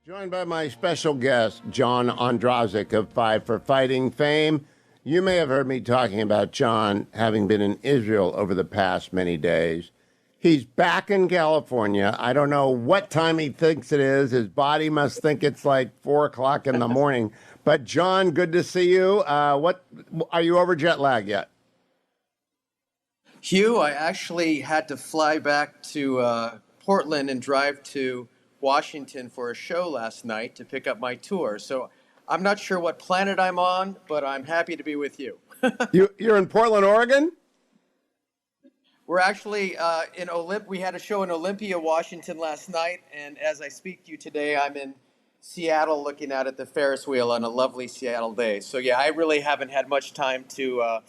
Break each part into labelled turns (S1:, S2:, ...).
S1: Joined by my special guest, John Ondrasik of Five for Fighting fame. You may have heard me talking about John having been in Israel over the past many days. He's back in California. I don't know what time he thinks it is. His body must think it's like 4 o'clock in the morning. But John, good to see you. What are you over jet lag yet?
S2: Hugh, I actually had to fly back to Portland and drive to Washington for a show last night to pick up my tour. So I'm not sure what planet I'm on, but I'm happy to be with you.
S1: You're in Portland, Oregon?
S2: We're actually we had a show in Olympia, Washington last night. And as I speak to you today, I'm in Seattle looking out at the Ferris wheel on a lovely Seattle day. So yeah, I really haven't had much time to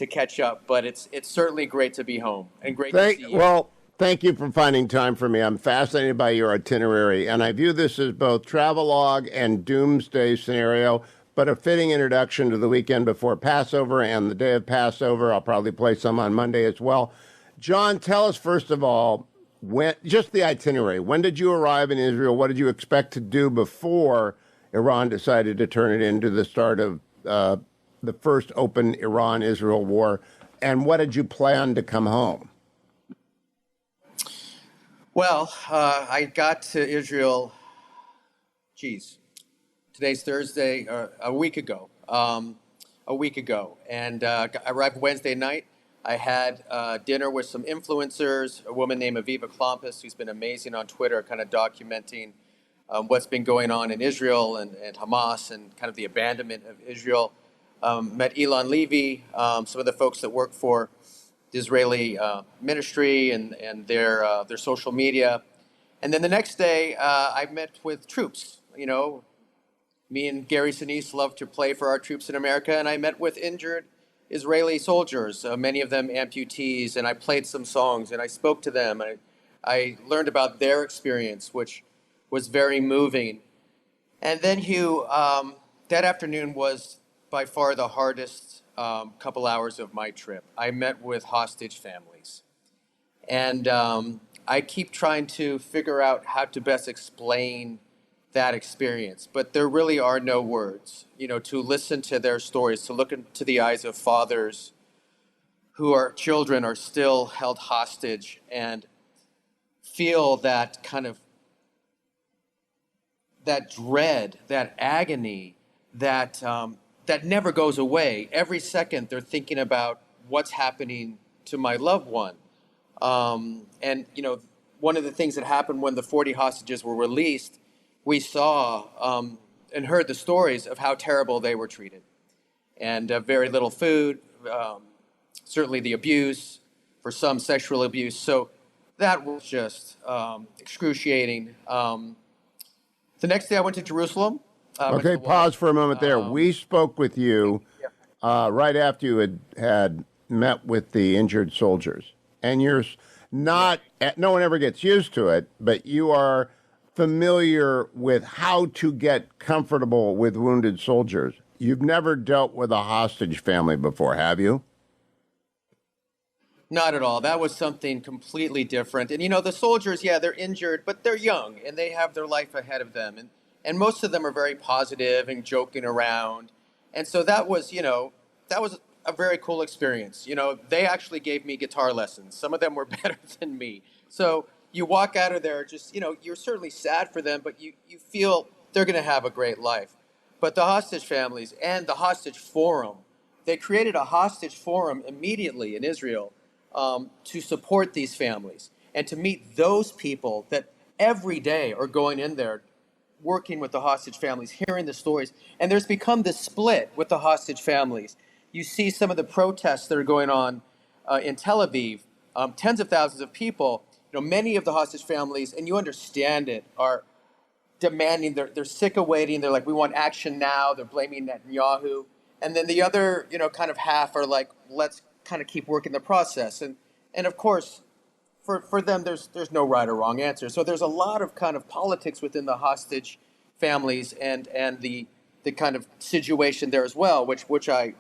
S2: catch up, but it's certainly great to be home and great to see you.
S1: Well, thank you for finding time for me. I'm fascinated by your itinerary, and I view this as both travelogue and doomsday scenario, but a fitting introduction to the weekend before Passover and the day of Passover. I'll probably play some on Monday as well. John, tell us, first of all, just the itinerary. When did you arrive in Israel? What did you expect to do before Iran decided to turn it into the start of the first open Iran-Israel war? And what did you plan to come home?
S2: Well, I got to Israel, today's Thursday, a week ago, and I arrived Wednesday night. I had dinner with some influencers, a woman named Aviva Klompus, who's been amazing on Twitter, kind of documenting what's been going on in Israel and Hamas and kind of the abandonment of Israel. Met Elon Levy, some of the folks that work for the Israeli ministry and their social media. And then the next day, I met with troops. You know, me and Gary Sinise love to play for our troops in America, and I met with injured Israeli soldiers, many of them amputees, and I played some songs, and I spoke to them. I learned about their experience, which was very moving. And then, Hugh, that afternoon was by far the hardest couple hours of my trip. I met with hostage families. And I keep trying to figure out how to best explain that experience. But there really are no words, to listen to their stories, to look into the eyes of fathers children are still held hostage and feel that kind of, that dread, that agony, that never goes away. Every second they're thinking about what's happening to my loved one. And one of the things that happened when the 40 hostages were released, we saw and heard the stories of how terrible they were treated. And very little food, certainly the abuse, for some sexual abuse. So that was just excruciating. The next day I went to Jerusalem.
S1: Okay, pause for a moment there. We spoke with you right after you had met with the injured soldiers. And you're not, no one ever gets used to it, but you are familiar with how to get comfortable with wounded soldiers. You've never dealt with a hostage family before, have you?
S2: Not at all. That was something completely different. And, the soldiers, yeah, they're injured, but they're young and they have their life ahead of them. And most of them are very positive and joking around. And so that was a very cool experience. They actually gave me guitar lessons. Some of them were better than me. So you walk out of there just, you're certainly sad for them, but you feel they're going to have a great life. But the hostage families and the hostage forum, they created a hostage forum immediately in Israel to support these families and to meet those people that every day are going in there, working with the hostage families, hearing the stories. And there's become this split with the hostage families. You see some of the protests that are going on in Tel Aviv, tens of thousands of people. Many of the hostage families, and you understand it, are demanding, they're sick of waiting. They're like, we want action now. They're blaming Netanyahu. And then the other, kind of half are like, let's kind of keep working the process. And of course, for them, there's no right or wrong answer. So there's a lot of kind of politics within the hostage families and the kind of situation there as well, which I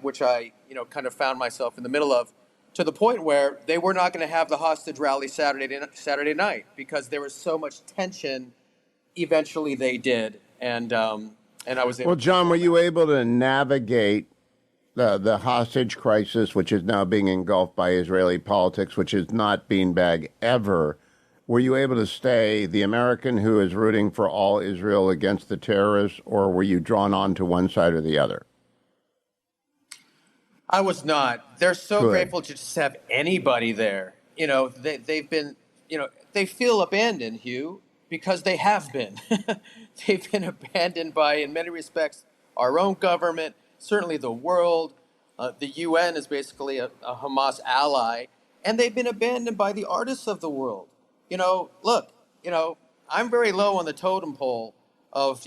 S2: kind of found myself in the middle of, to the point where they were not going to have the hostage rally Saturday night because there was so much tension eventually they did, and I was able
S1: Well,
S2: to
S1: John, were
S2: perform
S1: you
S2: that.
S1: able to navigate the hostage crisis, which is now being engulfed by Israeli politics, which is not beanbag ever? Were you able to stay the American who is rooting for all Israel against the terrorists, or were you drawn on to one side or the other?
S2: I was not. They're so
S1: Good.
S2: grateful to just have anybody there. They've been, they feel abandoned, Hugh, because they have been. They've been abandoned by, in many respects, our own government, certainly the world. The UN is basically a Hamas ally, and they've been abandoned by the artists of the world. Look, I'm very low on the totem pole of,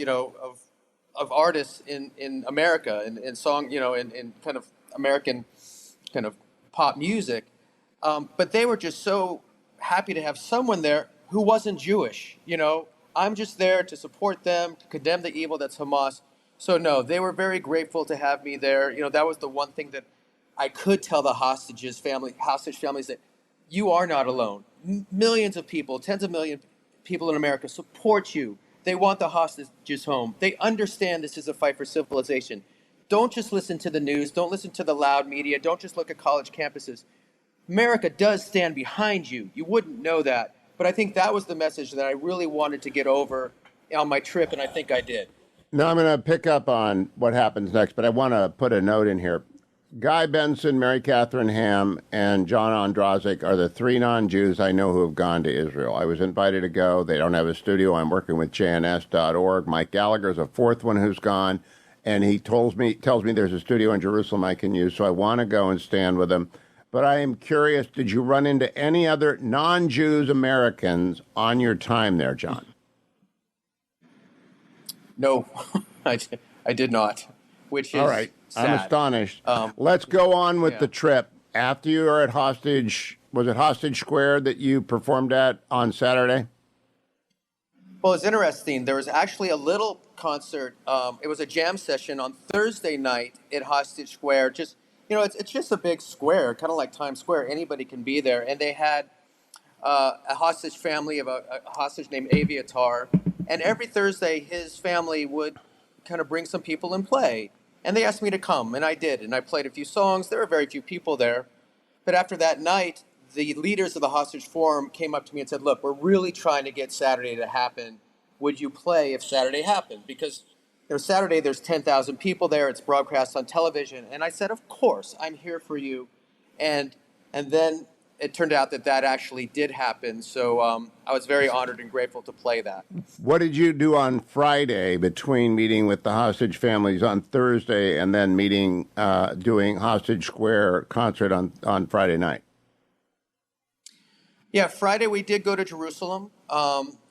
S2: of artists in America and song, in kind of American kind of pop music. But they were just so happy to have someone there who wasn't Jewish. I'm just there to support them, to condemn the evil that's Hamas. So no, they were very grateful to have me there. That was the one thing that I could tell the hostage families that you are not alone. Millions of people, tens of millions of people in America support you. They want the hostages home. They understand this is a fight for civilization. Don't just listen to the news. Don't listen to the loud media. Don't just look at college campuses. America does stand behind you. You wouldn't know that. But I think that was the message that I really wanted to get over on my trip, and I think I did.
S1: Now I'm going to pick up on what happens next, but I want to put a note in here. Guy Benson, Mary Catherine Ham, and John Ondrasik are the three non-Jews I know who have gone to Israel. I was invited to go. They don't have a studio. I'm working with jns.org. Mike Gallagher is a fourth one who's gone, and he tells me there's a studio in Jerusalem I can use, so I want to go and stand with him. But I am curious, did you run into any other non-Jews Americans on your time there, John?
S2: No, I did not, which
S1: All
S2: is
S1: right. I'm
S2: sad.
S1: astonished.
S2: Um,
S1: Let's go on with
S2: yeah.
S1: the trip. After you were at was it Hostage Square that you performed at on Saturday?
S2: Well, it's interesting. There was actually a little concert. It was a jam session on Thursday night at Hostage Square. Just it's just a big square, kind of like Times Square. Anybody can be there, and they had a hostage family of a hostage named Aviatar, and every Thursday his family would kind of bring some people and play. And they asked me to come, and I did, and I played a few songs. There were very few people there, but after that night, the leaders of the hostage forum came up to me and said, "Look, we're really trying to get Saturday to happen. Would you play if Saturday happened?" Because Saturday there's 10,000 people there. It's broadcast on television, and I said, "Of course, I'm here for you." And then it turned out that actually did happen. So I was very honored and grateful to play that.
S1: What did you do on Friday between meeting with the hostage families on Thursday and then doing Hostage Square concert on Friday night?
S2: Yeah, Friday we did go to Jerusalem.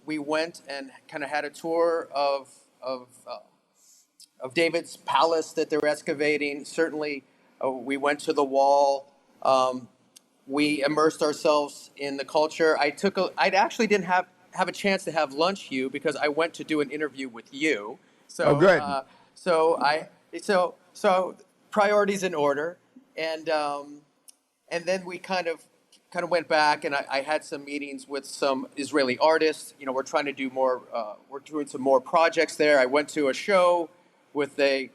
S2: We went and kind of had a tour of David's palace that they're excavating. Certainly, we went to the wall. We immersed ourselves in the culture. I actually didn't have a chance to have lunch, Hugh, because I went to do an interview with you.
S1: Oh,
S2: So,
S1: good.
S2: so priorities in order, and then we kind of went back, and I had some meetings with some Israeli artists. We're trying to do more. We're doing some more projects there. I went to a show with a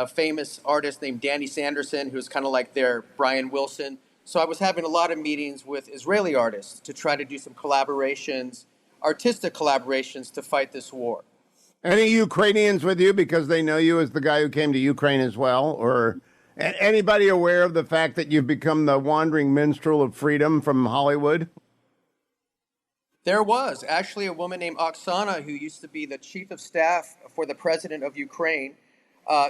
S2: famous artist named Danny Sanderson, who's kind of like their Brian Wilson. So I was having a lot of meetings with Israeli artists to try to do some collaborations, artistic collaborations to fight this war.
S1: Any Ukrainians with you because they know you as the guy who came to Ukraine as well? Or anybody aware of the fact that you've become the wandering minstrel of freedom from Hollywood?
S2: There was actually a woman named Oksana who used to be the chief of staff for the president of Ukraine.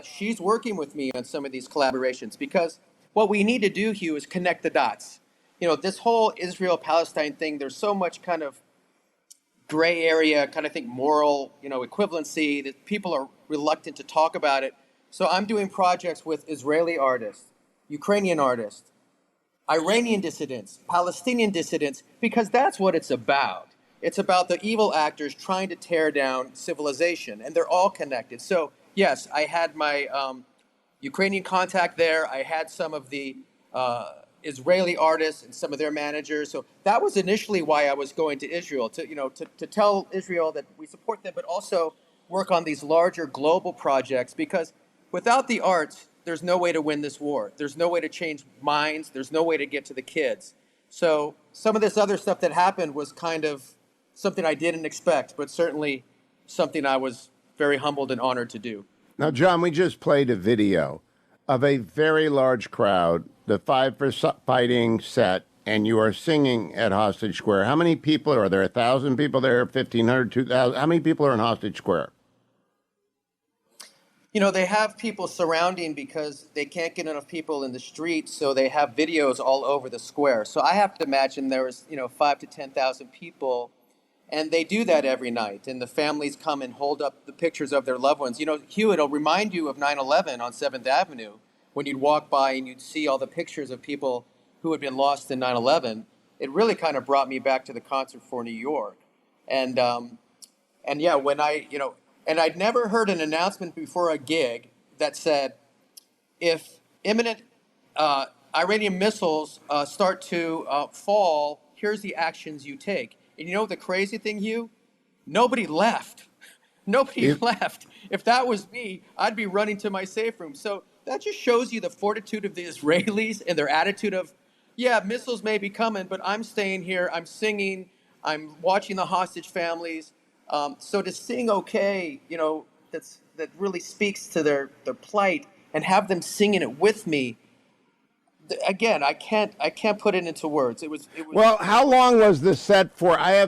S2: She's working with me on some of these collaborations because what we need to do, Hugh, is connect the dots. This whole Israel-Palestine thing, there's so much kind of gray area, kind of think moral, equivalency, that people are reluctant to talk about it. So I'm doing projects with Israeli artists, Ukrainian artists, Iranian dissidents, Palestinian dissidents, because that's what it's about. It's about the evil actors trying to tear down civilization, and they're all connected. So yes, I had my Ukrainian contact there. I had some of the Israeli artists and some of their managers. So that was initially why I was going to Israel, to tell Israel that we support them, but also work on these larger global projects, because without the arts, there's no way to win this war. There's no way to change minds. There's no way to get to the kids. So some of this other stuff that happened was kind of something I didn't expect, but certainly something I was very humbled and honored to do.
S1: Now, John, we just played a video of a very large crowd, the Five for Fighting set, and you are singing at Hostage Square. How many people are there? 1,000 people there, 1,500, 2,000? How many people are in Hostage Square?
S2: They have people surrounding because they can't get enough people in the streets, so they have videos all over the square. So I have to imagine there was, 5 to 10,000 people, and they do that every night. And the families come and hold up the pictures of their loved ones. Hugh, it'll remind you of 9/11 on 7th Avenue when you'd walk by and you'd see all the pictures of people who had been lost in 9/11. It really kind of brought me back to the concert for New York. And yeah, when and I'd never heard an announcement before a gig that said, if imminent Iranian missiles start to fall, here's the actions you take. And you know the crazy thing, Hugh? Nobody left. Nobody left. If that was me, I'd be running to my safe room. So that just shows you the fortitude of the Israelis and their attitude of, yeah, missiles may be coming, but I'm staying here. I'm singing. I'm watching the hostage families. So to sing okay, that really speaks to their plight, and have them singing it with me. Again, I can't put it into words. It was.
S1: Well, how long was the set for? I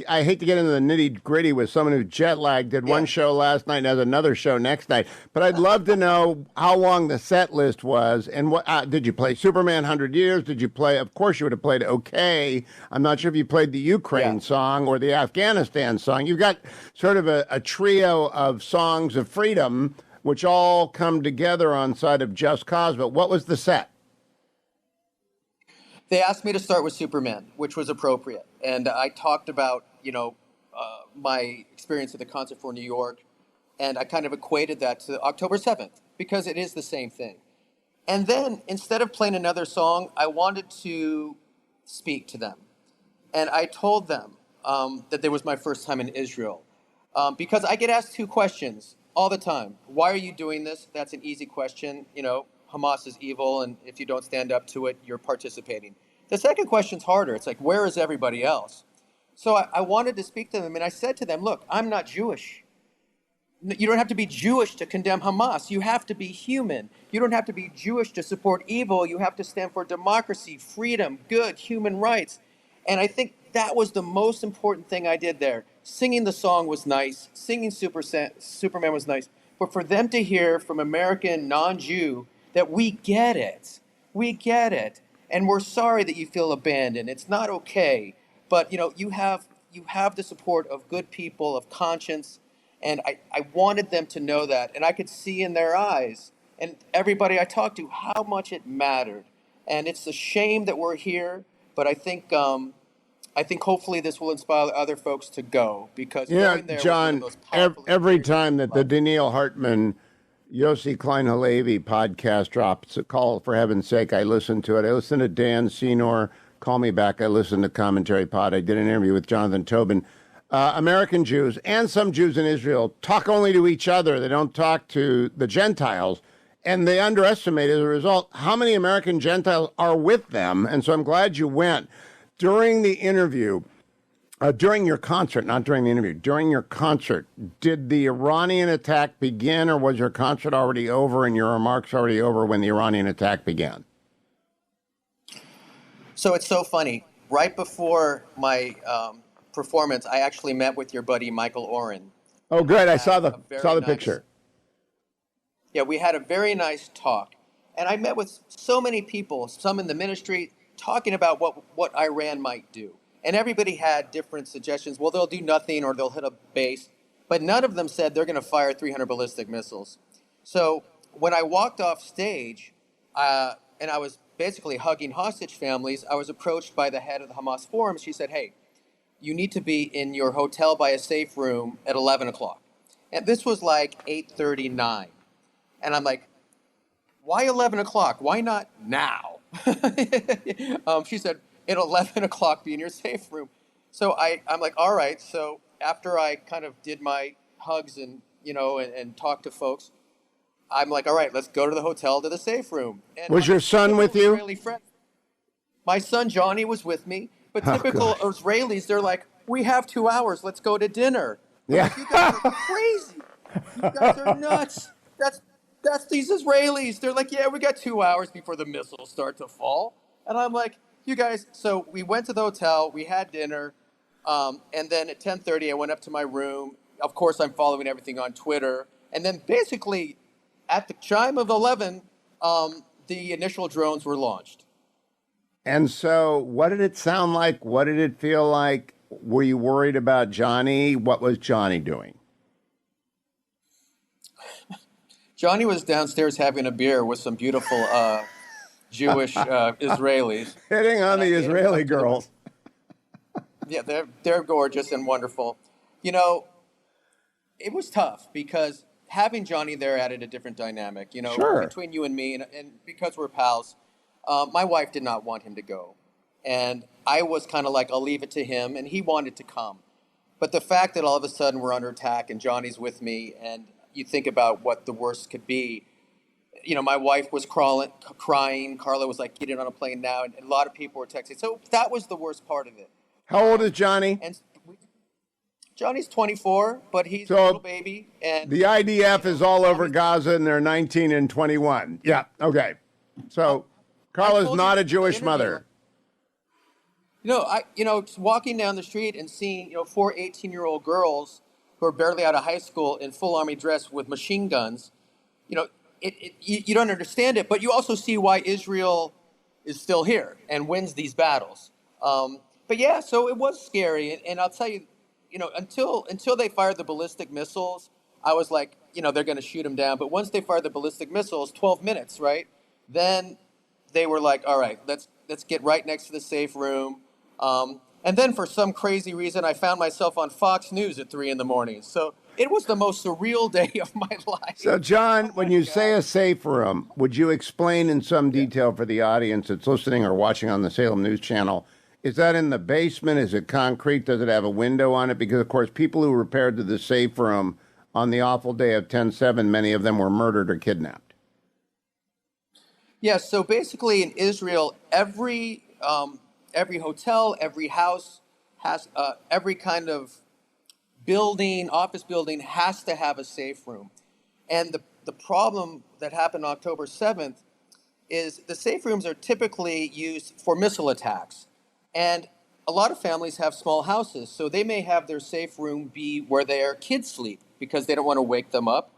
S1: hate to get into the nitty gritty with someone who's jet lagged. Did one show last night and has another show next night. But I'd love to know how long the set list was, and what did you play? Superman 100 Years? Did you play? Of course, you would have played Okay. I'm not sure if you played the Ukraine song or the Afghanistan song. You've got sort of a trio of songs of freedom, which all come together on side of Just Cause. But what was the set?
S2: They asked me to start with Superman, which was appropriate. And I talked about, my experience at the Concert for New York. And I kind of equated that to October 7th, because it is the same thing. And then instead of playing another song, I wanted to speak to them. And I told them that it was my first time in Israel. Because I get asked two questions all the time. Why are you doing this? That's an easy question. Hamas is evil, and if you don't stand up to it, you're participating. The second question's harder. It's like, where is everybody else? So I wanted to speak to them, and I said to them, look, I'm not Jewish. You don't have to be Jewish to condemn Hamas. You have to be human. You don't have to be Jewish to support evil. You have to stand for democracy, freedom, good, human rights. And I think that was the most important thing I did there. Singing the song was nice. Singing Superman was nice. But for them to hear from American non-Jew that we get it. We get it. And we're sorry that you feel abandoned. It's not okay. But, you have the support of good people, of conscience. And I wanted them to know that. And I could see in their eyes, and everybody I talked to, how much it mattered. And it's a shame that we're here. But I think hopefully this will inspire other folks to go, because going there
S1: John,
S2: was one of the most powerful
S1: every time that the Daniil Hartman, Yossi Klein Halevi podcast drops, a call for heaven's sake, I listen to it. I listen to Dan Senor, Call Me Back. I listen to Commentary Pod. I did an interview with Jonathan Tobin. American Jews and some Jews in Israel talk only to each other. They don't talk to the Gentiles. And they underestimate, as a result, how many American Gentiles are with them. And so I'm glad you went. During the interview, during your concert, not during the interview, during your concert, did the Iranian attack begin, or was your concert already over and your remarks already over when the Iranian attack began?
S2: So it's so funny. Right before my performance, I actually met with your buddy Michael Oren.
S1: Oh, good. I saw the picture.
S2: Yeah, we had a very nice talk. And I met with so many people, some in the ministry, talking about what Iran might do. And everybody had different suggestions. Well, they'll do nothing, or they'll hit a base. But none of them said they're going to fire 300 ballistic missiles. So when I walked off stage, and I was basically hugging hostage families, I was approached by the head of the Hamas Forum. She said, hey, you need to be in your hotel by a safe room at 11 o'clock. And this was like 8:39. And I'm like, why 11 o'clock? Why not now? She said, at 11 o'clock, be in your safe room. So I'm like, all right. So after I kind of did my hugs and, and talked to folks, I'm like, all right, let's go to the hotel to the safe room. And
S1: Was
S2: my
S1: your son with
S2: typical
S1: you?
S2: Israeli friend, my son Johnny was with me, but
S1: Oh,
S2: typical
S1: God.
S2: Israelis, they're like, we have 2 hours, let's go to dinner. I'm
S1: Yeah.
S2: like, you guys are crazy. You guys are nuts. That's these Israelis. They're like, yeah, we got 2 hours before the missiles start to fall. And I'm like, you guys. So we went to the hotel. We had dinner, and then at 10:30, I went up to my room. Of course, I'm following everything on Twitter. And then basically, at the chime of 11, the initial drones were launched.
S1: And so, what did it sound like? What did it feel like? Were you worried about Johnny? What was Johnny doing?
S2: Johnny was downstairs having a beer with some beautiful Jewish Israelis,
S1: Hitting on
S2: and I
S1: the
S2: made him come
S1: Israeli
S2: to the room.
S1: girls.
S2: Yeah, they're gorgeous and wonderful. You know, it was tough because having Johnny there added a different dynamic.
S1: Sure.
S2: Between you and me, and because we're pals, my wife did not want him to go, and I was kind of like, I'll leave it to him, and he wanted to come. But the fact that all of a sudden we're under attack and Johnny's with me, and you think about what the worst could be. My wife was crying. Carla was like, "Get in on a plane now," and a lot of people were texting. So that was the worst part of it.
S1: How old is Johnny?
S2: And Johnny's 24, but he's a little
S1: So
S2: baby, and
S1: the IDF is all over
S2: Johnny's.
S1: Gaza and they're 19 and 21. Yeah. Okay. So
S2: I
S1: Carla's
S2: told you
S1: not a
S2: in the
S1: Jewish
S2: interview,
S1: mother.
S2: just walking down the street and seeing, four 18-year-old girls who are barely out of high school in full army dress with machine guns. You don't understand it, but you also see why Israel is still here and wins these battles. But yeah, so it was scary, and I'll tell you, until they fired the ballistic missiles, I was like, they're going to shoot them down. But once they fired the ballistic missiles, 12 minutes, right? Then they were like, all right, let's get right next to the safe room. And then for some crazy reason, I found myself on Fox News at 3 in the morning. So it was the most surreal day of my life.
S1: So, John,
S2: Oh
S1: when
S2: my
S1: you say
S2: God.
S1: a safe room, would you explain in some
S2: Yeah.
S1: detail for the audience that's listening or watching on the Salem News Channel? Is that in the basement? Is it concrete? Does it have a window on it? Because, of course, people who repaired to the safe room on the awful day of 10/7, many of them were murdered or kidnapped.
S2: Yeah, so basically in Israel, every hotel, every house has every kind of building, office building has to have a safe room. And the problem that happened October 7th is the safe rooms are typically used for missile attacks. And a lot of families have small houses, so they may have their safe room be where their kids sleep because they don't want to wake them up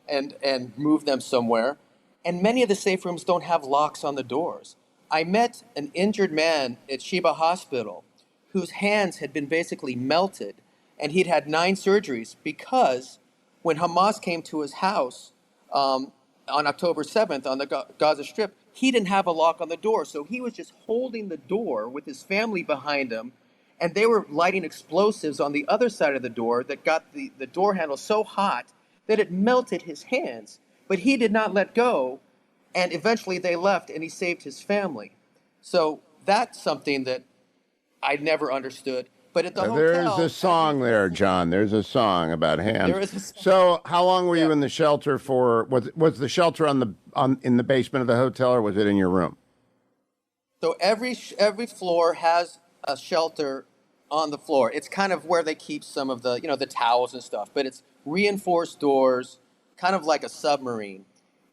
S2: and move them somewhere. And many of the safe rooms don't have locks on the doors. I met an injured man at Sheba Hospital whose hands had been basically melted, and he'd had 9 surgeries because when Hamas came to his house on October 7th on the Gaza Strip, he didn't have a lock on the door. So he was just holding the door with his family behind him, and they were lighting explosives on the other side of the door that got the door handle so hot that it melted his hands. But he did not let go, and eventually they left, and he saved his family. So that's something that I never understood. But at the
S1: There's a
S2: hotel,
S1: song there, John. There's a song about hands.
S2: there is a,
S1: So, how long were you
S2: yeah.
S1: in the shelter for? Was the shelter in the basement of the hotel, or was it in your room?
S2: So every floor has a shelter on the floor. It's kind of where they keep some of the the towels and stuff. But it's reinforced doors, kind of like a submarine.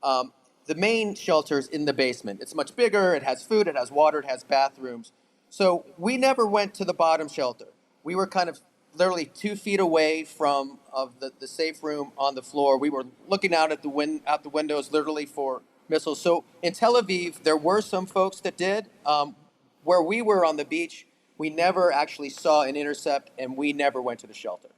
S2: The main shelter's in the basement. It's much bigger. It has food. It has water. It has bathrooms. So we never went to the bottom shelter. We were kind of literally 2 feet away from of the safe room on the floor. We were looking out at out the windows, literally for missiles. So in Tel Aviv, there were some folks that did. Where we were on the beach, we never actually saw an intercept, and we never went to the shelter.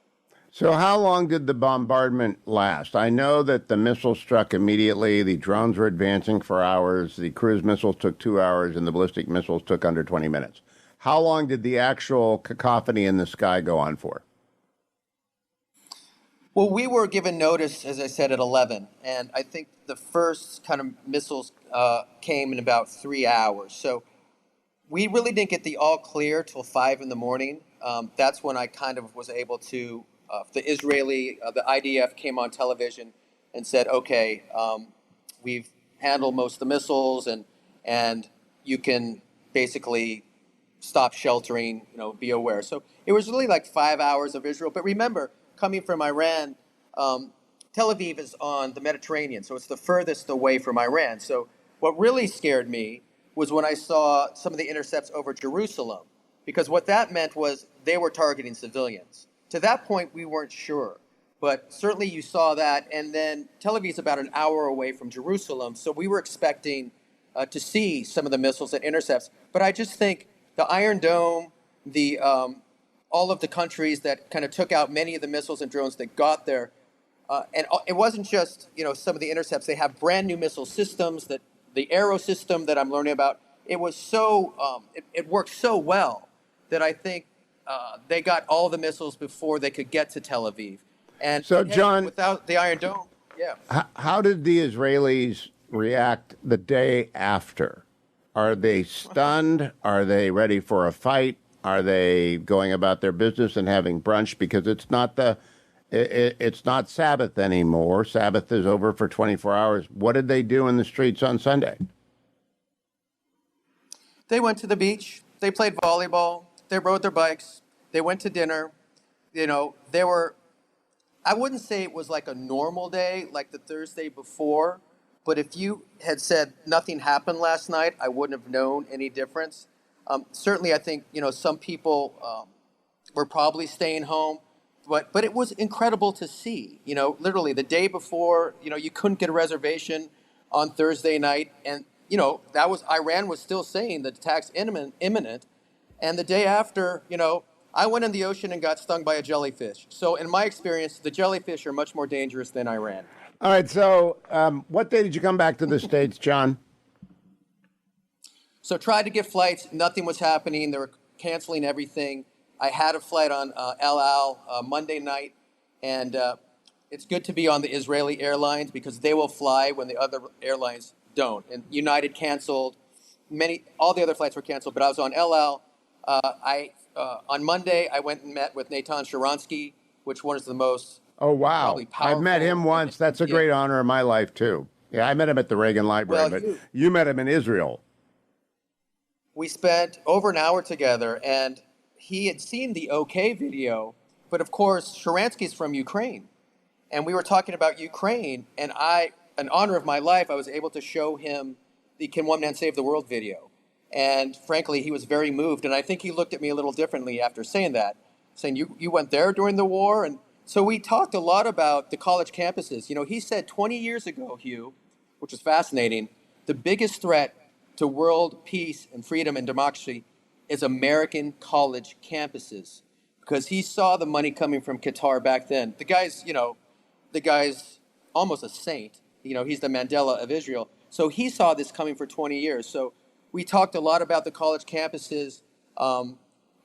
S1: So, how long did the bombardment last? I know that the missiles struck immediately. The drones were advancing for hours. The cruise missiles took 2 hours, and the ballistic missiles took under 20 minutes. How long did the actual cacophony in the sky go on for?
S2: Well, we were given notice, as I said, at 11, and I think the first kind of missiles came in about 3 hours. So we really didn't get the all clear till 5 in the morning. That's when I kind of was able to. The IDF came on television and said, "Okay, we've handled most of the missiles, and you can basically stop sheltering. Be aware." So it was really like 5 hours of Israel. But remember, coming from Iran, Tel Aviv is on the Mediterranean, so it's the furthest away from Iran. So what really scared me was when I saw some of the intercepts over Jerusalem, because what that meant was they were targeting civilians. To that point, we weren't sure, but certainly you saw that. And then Tel Aviv is about an hour away from Jerusalem, so we were expecting to see some of the missiles and intercepts. But I just think the Iron Dome, the all of the countries that kind of took out many of the missiles and drones that got there, and it wasn't just some of the intercepts. They have brand new missile systems that the Arrow system that I'm learning about. It was it worked so well that I think they got all the missiles before they could get to Tel Aviv. And
S1: So,
S2: hey,
S1: John,
S2: without the Iron Dome, yeah.
S1: how did the Israelis react the day after? Are they stunned? Are they ready for a fight? Are they going about their business and having brunch? Because it's not Sabbath anymore. Sabbath is over for 24 hours. What did they do in the streets on Sunday?
S2: They went to the beach. They played volleyball. They rode their bikes. They went to dinner. They were. I wouldn't say it was like a normal day, like the Thursday before. But if you had said nothing happened last night, I wouldn't have known any difference. Certainly, I think some people were probably staying home, but it was incredible to see. Literally the day before, you couldn't get a reservation on Thursday night, and that was Iran was still saying the attack's imminent, and the day after, I went in the ocean and got stung by a jellyfish. So in my experience, the jellyfish are much more dangerous than Iran.
S1: All right. So, what day did you come back to the States, John?
S2: So tried to get flights. Nothing was happening. They were canceling everything. I had a flight on El Al Monday night, and it's good to be on the Israeli airlines because they will fly when the other airlines don't. And United canceled. All the other flights were canceled, but I was on El Al. On Monday, I went and met with Natan Sharansky, which one is the most
S1: Oh, wow.
S2: probably powerful.
S1: I've met him once. That's a great honor in my life, too. Yeah, I met him at the Reagan Library,
S2: Well,
S1: but you met him in Israel.
S2: we spent over an hour together, and he had seen the OK video, but of course, Sharansky's from Ukraine. And we were talking about Ukraine, and in honor of my life, I was able to show him the Can One Man Save the World video. And frankly, he was very moved. And I think he looked at me a little differently after saying that, saying, you went there during the war? And so we talked a lot about the college campuses. He said 20 years ago, Hugh, which was fascinating, the biggest threat to world peace and freedom and democracy is American college campuses, because he saw the money coming from Qatar back then. The guy's almost a saint. He's the Mandela of Israel. So he saw this coming for 20 years. So we talked a lot about the college campuses.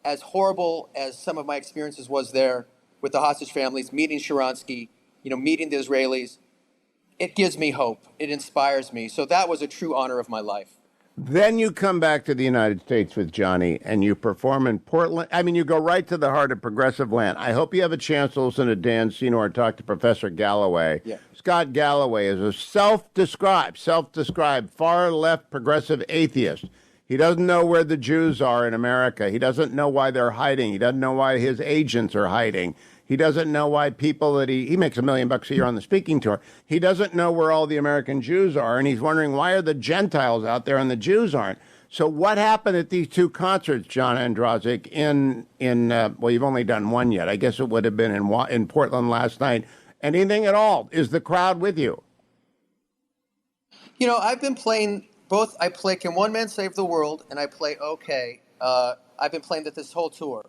S2: As horrible as some of my experiences was there with the hostage families, meeting Sharansky, meeting the Israelis, it gives me hope. It inspires me. So that was a true honor of my life.
S1: Then you come back to the United States with Johnny, and you perform in Portland. I mean, you go right to the heart of progressive land. I hope you have a chance to listen to Dan Senor talk to Professor Galloway.
S2: Yeah.
S1: Scott Galloway is a self-described far-left progressive atheist. He doesn't know where the Jews are in America. He doesn't know why they're hiding. He doesn't know why his agents are hiding. He doesn't know why people that he makes $1 million a year on the speaking tour. He doesn't know where all the American Jews are, and he's wondering why are the Gentiles out there and the Jews aren't. So what happened at these two concerts, John Ondrasik, well, you've only done one yet. I guess it would have been in Portland last night. Anything at all? Is the crowd with you?
S2: I've been playing both. I play Can One Man Save the World, and I play OK. I've been playing that this whole tour,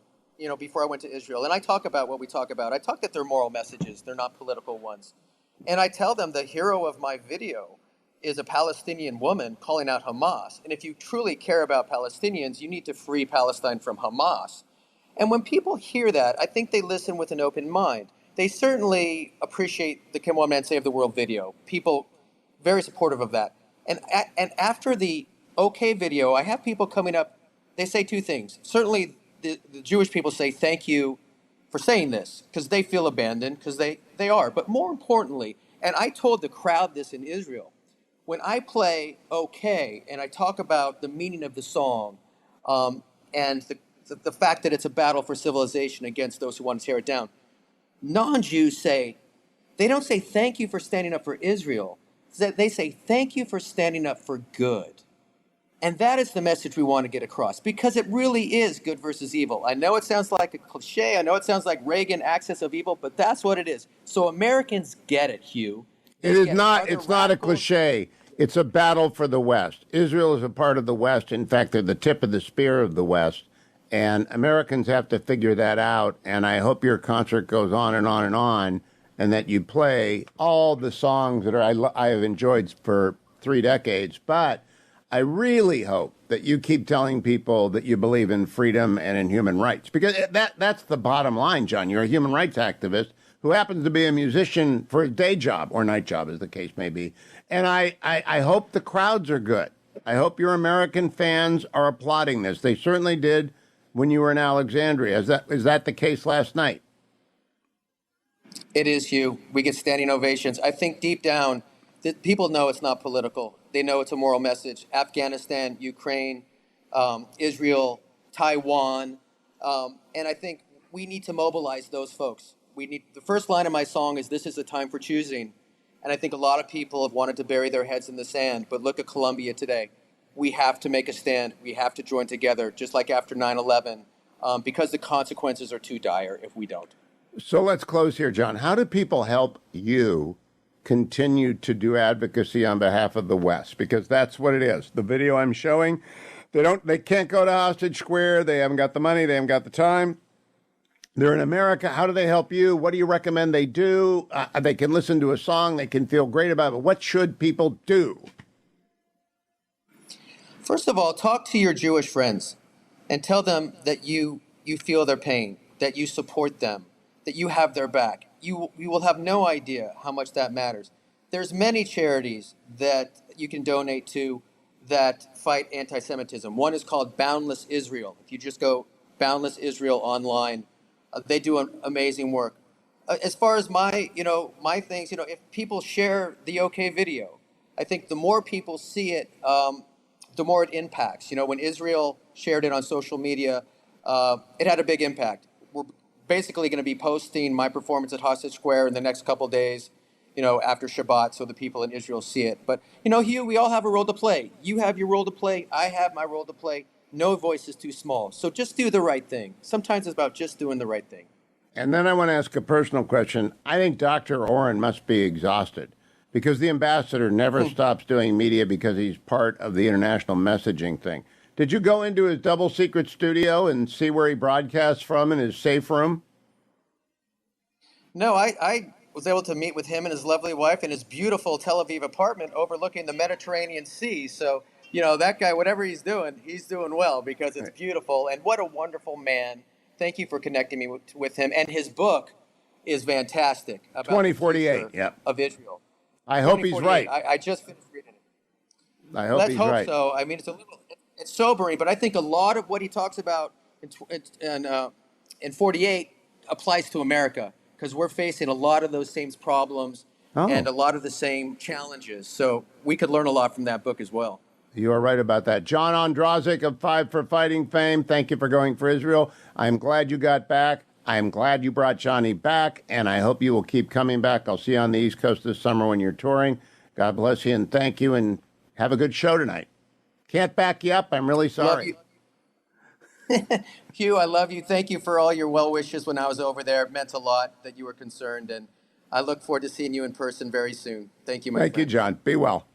S2: before I went to Israel. And I talk about what we talk about. I talk that they're moral messages. They're not political ones. And I tell them the hero of my video is a Palestinian woman calling out Hamas. And if you truly care about Palestinians, you need to free Palestine from Hamas. And when people hear that, I think they listen with an open mind. they certainly appreciate the Kim One-Man Save the World video. People very supportive of that. And after the OK video, I have people coming up. They say two things. Certainly, the Jewish people say thank you for saying this because they feel abandoned because they are. But more importantly, and I told the crowd this in Israel, when I play OK and I talk about the meaning of the song and the fact that it's a battle for civilization against those who want to tear it down, non-Jews say, they don't say thank you for standing up for Israel. They say thank you for standing up for good. And that is the message we want to get across because it really is good versus evil. I know it sounds like a cliche. I know it sounds like Reagan axis of evil, but that's what it is. So Americans get it, Hugh.
S1: It is not. It's not a cliche. It's a battle for the West. Israel is a part of the West. In fact, they're the tip of the spear of the West. And Americans have to figure that out. And I hope your concert goes on and on and on, and that you play all the songs that I have enjoyed for 3 decades. But I really hope that you keep telling people that you believe in freedom and in human rights, because that's the bottom line, John. You're a human rights activist who happens to be a musician for his day job or night job, as the case may be. And I hope the crowds are good. I hope your American fans are applauding this. They certainly did when you were in Alexandria. Is that the case last night?
S2: It is, Hugh. We get standing ovations. I think deep down, people know it's not political. They know it's a moral message. Afghanistan, Ukraine, Israel, Taiwan. And I think we need to mobilize those folks. The first line of my song is, "This is a time for choosing." And I think a lot of people have wanted to bury their heads in the sand. But look at Colombia today. We have to make a stand. We have to join together, just like after 9/11, because the consequences are too dire if we don't.
S1: So let's close here, John. How do people help you continue to do advocacy on behalf of the West? Because that's what it is. The video I'm showing, they can't go to Hostage Square. They haven't got the money. They haven't got the time. They're in America. How do they help you? What do you recommend they do? They can listen to a song. They can feel great about it. But what should people do?
S2: First of all, talk to your Jewish friends and tell them that you feel their pain, that you support them, that you have their back. You will have no idea how much that matters. There's many charities that you can donate to that fight anti-Semitism. One is called Boundless Israel. If you just go Boundless Israel online, they do amazing work. As far as my things, if people share the OK video, I think the more people see it, the more it impacts. When Israel shared it on social media, it had a big impact. We're basically going to be posting my performance at Hostage Square in the next couple days, after Shabbat, so the people in Israel see it. But, Hugh, we all have a role to play. You have your role to play. I have my role to play. No voice is too small. So just do the right thing. Sometimes it's about just doing the right thing.
S1: And then I want to ask a personal question. I think Dr. Oren must be exhausted because the ambassador never stops doing media because he's part of the international messaging thing. Did you go into his double secret studio and see where he broadcasts from in his safe room?
S2: No, I was able to meet with him and his lovely wife in his beautiful Tel Aviv apartment overlooking the Mediterranean Sea. So, that guy, whatever he's doing well because it's beautiful. And what a wonderful man. Thank you for connecting me with him. And his book is fantastic. About
S1: 2048,
S2: of Israel.
S1: I hope he's right.
S2: I just finished reading it.
S1: I hope
S2: Let's
S1: he's
S2: hope
S1: right.
S2: so. I mean, it's sobering, but I think a lot of what he talks about in 48 applies to America because we're facing a lot of those same problems and a lot of the same challenges. So we could learn a lot from that book as well.
S1: You are right about that. John Ondrasik of Five for Fighting fame, thank you for going for Israel. I'm glad you got back. I'm glad you brought Johnny back, and I hope you will keep coming back. I'll see you on the East Coast this summer when you're touring. God bless you, and thank you, and have a good show tonight. Can't back you up. I'm really sorry.
S2: Hugh, I love you. Thank you for all your well wishes when I was over there. It meant a lot that you were concerned, and I look forward to seeing you in person very soon. Thank you, my friend.
S1: Thank you, John. Be well.